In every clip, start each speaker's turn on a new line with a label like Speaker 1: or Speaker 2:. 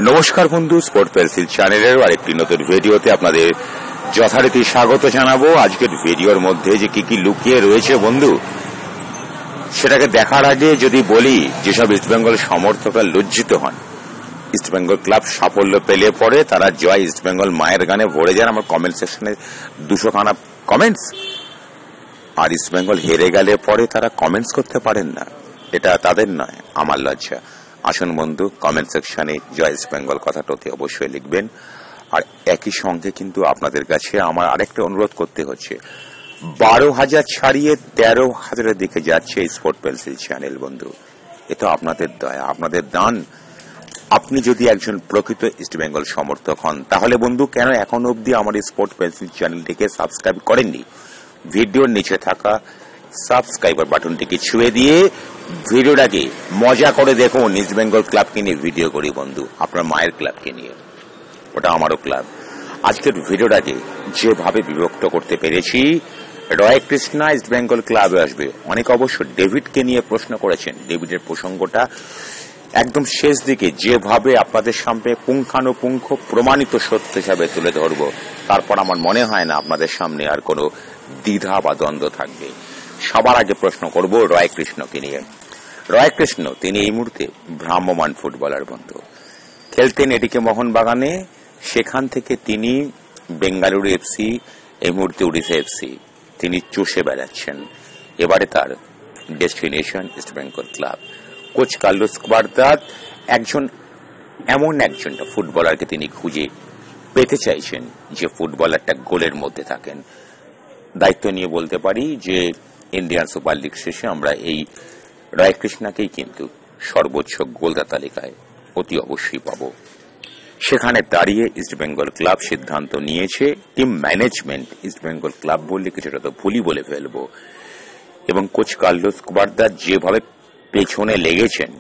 Speaker 1: নমস্কার বন্ধু, sport pencil চ্যানেলের আরেকটি নতুন ভিডিওতে আপনাদের যথারীতি স্বাগত জানাবো। আজকের ভিডিওর মধ্যে যে কি কি লুকিয়ে রয়েছে বন্ধু, সেটাকে দেখার আগে যদি বলি, যেসব ইস্টবেঙ্গল সমর্থকরা লজ্জিত হন, ইস্টবেঙ্গল ক্লাব সাফল্য পেলে পরে তারা জয় ইস্টবেঙ্গল মায়ের গানে ভরে যান আমার কমেন্ট সেকশনে 200 খানা কমেন্টস, আর ইস্টবেঙ্গল হেরে গেলে পরে তারা কমেন্টস করতে পারেন না। এটা তাদের নয়, আমার লজ্জা। আসুন বন্ধু, কমেন্ট সেকশনে জয় ইস্ট বেঙ্গল কথাটা অতি অবশ্যই লিখবেন। আর একই সঙ্গে কিন্তু আপনাদের কাছে আমার আরেকটা অনুরোধ করতে হচ্ছে, 12,000 ছাড়িয়ে 13,000-এর দিকে যাচ্ছে স্পোর্ট পেন্সিল চ্যানেল বন্ধু। এটা আপনাদের দয়া, আপনাদের দান। আপনি যদি একজন প্রকৃত ইস্ট বেঙ্গল সমর্থক হন, তাহলে বন্ধু কেন এখন অবধি আমার স্পোর্ট পেন্সিল চ্যানেলটিকে সাবস্ক্রাইব করেননি? ভিডিওর নিচে থাকা সাবস্ক্রাইবার বাটনটিকে ছুঁয়ে দিয়ে ভিডিওটাকে মজা করে দেখুন। ইস্ট বেঙ্গল ক্লাবকে নিয়ে ভিডিও করি বন্ধু, আপনার মায়ের ক্লাবকে নিয়ে, ওটা আমারও ক্লাব। আজকের ভিডিওটাকে যেভাবে বিভক্ত করতে পেরেছি, রয় কৃষ্ণা ইস্ট বেঙ্গল ক্লাবে আসবে। অনেক অবশ্য ডেভিডকে নিয়ে প্রশ্ন করেছেন, ডেভিডের প্রসঙ্গটা একদম শেষ দিকে যেভাবে আপনাদের সামনে পুঙ্খানুপুঙ্খ প্রমাণিত সত্য হিসাবে তুলে ধরব, তারপর আমার মনে হয় না আপনাদের সামনে আর কোনো দ্বিধা বা দ্বন্দ্ব থাকবে। সবার আগে প্রশ্ন করব রয় কৃষ্ণকে নিয়ে। রয় কৃষ্ণ, তিনি এই মুহূর্তে ভ্রাম্যমান ফুটবলার বন্ধু। খেলতেন এটিকে মোহনবাগানে, সেখান থেকে তিনি বেঙ্গালুরু এফসি, এই মুহূর্তে উড়িষ্যা এফসি তিনি চষে বেড়াচ্ছেন। এবারে তার destination East Bengal club. Coach Carlos Cuadrat এমন একজনটা ফুটবলারকে তিনি খুঁজে পেতে চাইছেন, যে ফুটবলারটা গোলের মধ্যে থাকেন। দায়িত্ব নিয়ে বলতে পারি যে ইন্ডিয়ান সুপার লিগ শেষে আমরা এই রয় কৃষ্ণাকেই কিন্তু সর্বোচ্চ গোলদাতা তালিকায় অতি অবশ্যই পাব। সেখানে দাঁড়িয়ে ইস্ট বেঙ্গল ক্লাব সিদ্ধান্ত নিয়েছে, team management, east Bengal club বললে কিছুটা তো ভুলই বলে ফেলবো, এবং কোচ কার্লোস কুবারদাত যেভাবে পেছনে লেগেছেন,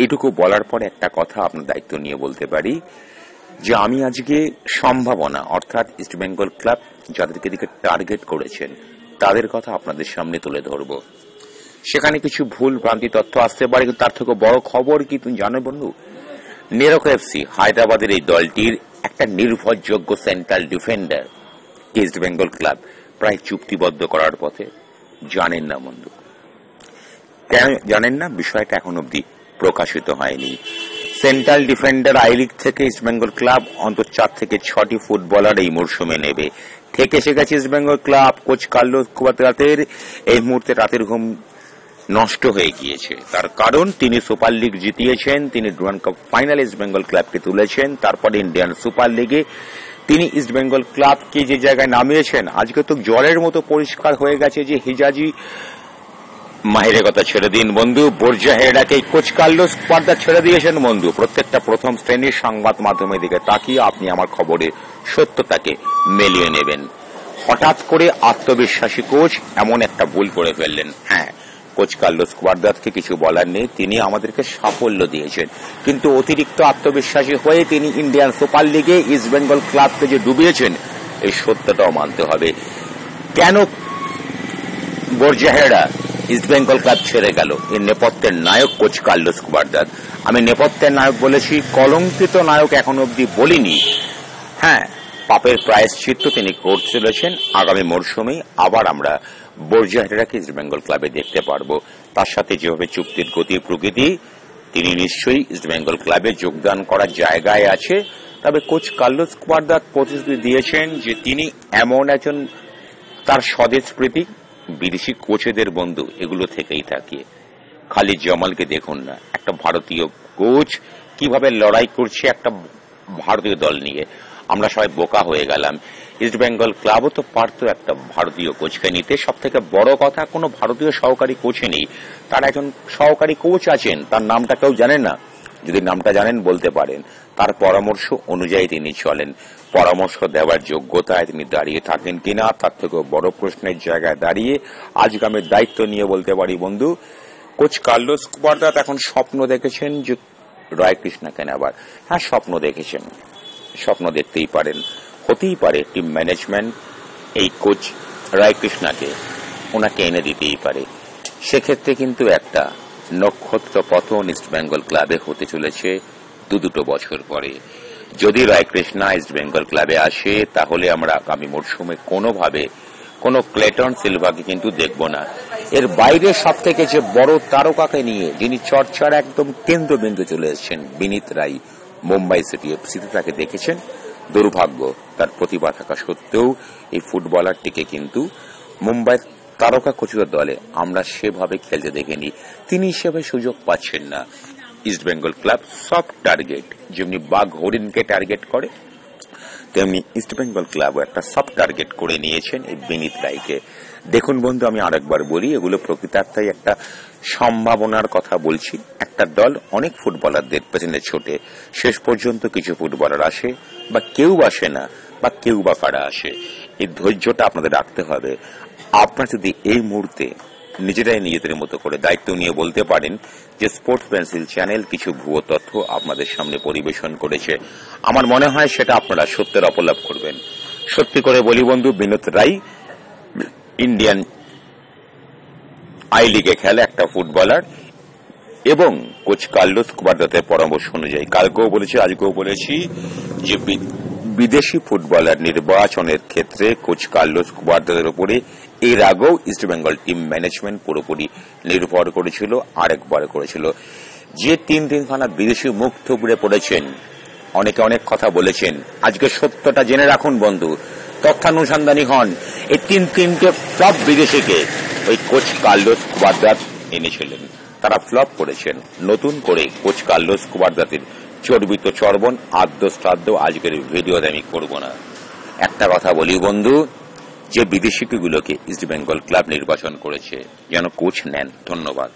Speaker 1: এটুকু বলার পর একটা কথা আপনার দায়িত্ব নিয়ে বলতে পারি যে আমি আজকে সম্ভাবনা, অর্থাৎ ইস্ট বেঙ্গল ক্লাব যাদেরকে দিকে টার্গেট করেছেন তাদের কথা আপনাদের সামনে তুলে ধরব। সেখানে কিছু ভুল ভ্রান্তি তথ্য আসতে পারে, কিন্তু তার থেকে বড় খবর কি তুমি জানো বন্ধু, নেরোকা এফসি হায়দ্রাবাদের এই দলটির একটা নির্ভরযোগ্য central defender east Bengal club প্রায় চুক্তিবদ্ধ করার পথে। জানেন না বন্ধু, কেন জানেন না? বিষয়টা এখন অব্দি প্রকাশিত হয়নি। সেন্ট্রাল ডিফেন্ডার আই লিগ থেকে ইস্ট বেঙ্গল ক্লাব অন্তত 4 থেকে 6টি ফুটবলার এই মরশুমে নেবে। থেকে এসে গেছে East Bengal club. Coach Carlos কুবারদাতের এই মুহূর্তে রাতের ঘুম নষ্ট হয়ে গিয়েছে। তার কারণ তিনি সুপার লিগ জিতিয়েছেন, তিনি Durand cup final east Bengal ক্লাবকে তুলেছেন, তারপরে ইন্ডিয়ান সুপার লিগে তিনি ইস্ট বেঙ্গল ক্লাবকে যে জায়গায় নামিয়েছেন, আজকে তো জলের মতো পরিষ্কার হয়ে গেছে যে হিজাজি মাহিরের কথা ছেড়ে দিন বন্ধু, বোরজাহেরাকে কোচ কার্লোস কুবারদাত ছেড়ে দিয়েছেন বন্ধু। প্রত্যেকটা প্রথম শ্রেণীর সংবাদ মাধ্যমের দিকে তাকিয়ে আপনি আমার খবরের সত্যতাকে মেলিয়ে নেবেন। হঠাৎ করে আত্মবিশ্বাসী কোচ এমন একটা ভুল করে ফেললেন। হ্যাঁ, কোচ কার্লোস কুবারদাতকে কিছু বলার নেই, তিনি আমাদেরকে সাফল্য দিয়েছেন, কিন্তু অতিরিক্ত আত্মবিশ্বাসী হয়ে তিনি ইন্ডিয়ান সুপার লিগে ইস্ট বেঙ্গল ক্লাবকে যে ডুবিয়েছেন, এই সত্যটাও মানতে হবে। কেন বোরজাহেরা ইস্ট বেঙ্গল ক্লাব ছেড়ে গেল? এর নেপথ্যের নায়ক কোচ কার্লোস কুবারদাত। আমি নেপথ্যের নায়ক বলেছি, কলঙ্কিত নায়ক এখন অব্দি বলিনি। হ্যাঁ, পাপের প্রায়শ্চিত্ত তিনি করতে চলেছেন। আগামী মরশুমে আবার আমরা বোরজাহেরাকে ইস্ট বেঙ্গল ক্লাবে দেখতে পারবো। তার সাথে যেভাবে চুক্তির গতি প্রকৃতি, তিনি নিশ্চয়ই ইস্ট বেঙ্গল ক্লাবে যোগদান করার জায়গায় আছে। তবে কোচ কার্লোস কুবারদাত প্রতিশ্রুতি দিয়েছেন যে তিনি এমন একজন, তার স্বদেশ প্রীতি, বিদেশি কোচেদের বন্ধু, এগুলো থেকেই থাকে। খালিদ জামালকে দেখুন না, একটা ভারতীয় কোচ কিভাবে লড়াই করছে একটা ভারতীয় দল নিয়ে। আমরা সবাই বোকা হয়ে গেলাম। ইস্ট বেঙ্গল ক্লাবও তো পারত একটা ভারতীয় কোচকে নিতে। সব থেকে বড় কথা, কোনো ভারতীয় সহকারী কোচে নেই, তার একজন সহকারী কোচ আছেন, তার নামটা কেউ জানেন না। যদি নামটা জানেন বলতে পারেন। তার পরামর্শ অনুযায়ী তিনি চলেন। পরামর্শ দেওয়ার যোগ্যতায় তিনি দাঁড়িয়ে থাকেন কিনা, তার থেকেও বড় প্রশ্নের জায়গায় দাঁড়িয়ে আজকামের দায়িত্ব নিয়ে বলতে পারি বন্ধু, কোচ কার্লোস কুবারদাত এখন স্বপ্ন দেখেছেন যে রয় কৃষ্ণাকে নেবার। হ্যাঁ, স্বপ্ন দেখেছেন, স্বপ্ন দেখতেই পারেন। হতেই পারে টিম ম্যানেজমেন্ট এই কোচ রয় কৃষ্ণাকে ওনাকে এনে দিতেই পারে। সেক্ষেত্রে কিন্তু একটা নক্ষত্র পতন ইস্ট বেঙ্গল ক্লাবে হতে চলেছে দুটো বছর পরে। যদি রায়কৃষ্ণা ইস্ট বেঙ্গল ক্লাবে আসে তাহলে আমরা আগামী মরশুমে কোনোভাবে কোনো ক্লেটন সিলভাকে কিন্তু দেখব না। এর বাইরে সব থেকে যে বড় তারকাকে নিয়ে যিনি চর্চার একদম কেন্দ্রবিন্দু চলে এসেছেন, বিনীত রাই, মুম্বাই সিটি এফসিতে তাকে দেখেছেন। দুর্ভাগ্য, তার প্রতিভা থাকা সত্ত্বেও এই ফুটবলারটিকে কিন্তু মুম্বাই তারকা খচিত দলে আমরা সেভাবে খেলতে দেখিনি। তিনি হিসেবে সুযোগ পাচ্ছেন না। East Bengal club soft target, যেমনি বাঘ হরিণকে টার্গেট করে তেমনি ইস্ট বেঙ্গল ক্লাবও একটা সফট টার্গেট করে নিয়েছেন এই বিনীত রায়কে। দেখুন বন্ধু, আমি আরেকবার বলি, এগুলো প্রকৃতার্থেই একটা সম্ভাবনার কথা বলছি। একটা দল অনেক ফুটবলারদের পেছনে ছোটে, শেষ পর্যন্ত কিছু ফুটবলার আসে বা কেউ আসে না, বা কেউ বা কারা আসে। এই ধৈর্যটা আপনাদের রাখতে হবে। আপনারা যদি এই মুহূর্তে নিজেরাই নিজেদের মতো করে দায়িত্ব নিয়ে বলতে পারেন যে স্পোর্টস পেন্সিল চ্যানেল কিছু ভুয়ো তথ্য আপনাদের সামনে পরিবেশন করেছে, আমার মনে হয় সেটা আপনারা সত্যের অপলাপ করবেন। সত্যি করে বলি বন্ধু, বিনীত রাই ইন্ডিয়ান আই লিগে খেলে একটা ফুটবলার, এবং কোচ কার্লোস কুবারদাতের পরামর্শ অনুযায়ী কালকেও বলেছি আজকেও বলেছি যে বিদেশি ফুটবলার নির্বাচনের ক্ষেত্রে কোচ কার্লোস কুবারদাতের উপরে এর আগেও ইস্টবেঙ্গল টিম ম্যানেজমেন্ট পুরোপুরি নির্ভর করেছিল, আরেকবার করেছিল। যে তিনখানা বিদেশি মুখ থুবড়ে পড়েছেন, অনেকে অনেক কথা বলেছেন, আজকে সত্যটা জেনে রাখুন বন্ধু, তথ্যানুসন্ধানী হন। এই তিনটে ফ্লপ বিদেশিকে ওই কোচ কার্লোস কুবারদাত এনেছিলেন, তারা ফ্লপ করেছেন। নতুন করে কোচ কার্লোস কুবারদাতের চর্বিত চর্বণ আদ্য শ্রাদ্ধ আজকের ভিডিওতে আমি করব না। একটা কথা বলি বন্ধু, যে বিদেশিগুলোকে ইস্ট বেঙ্গল ক্লাব নির্বাচন করেছে যেন কোচ নেন। ধন্যবাদ।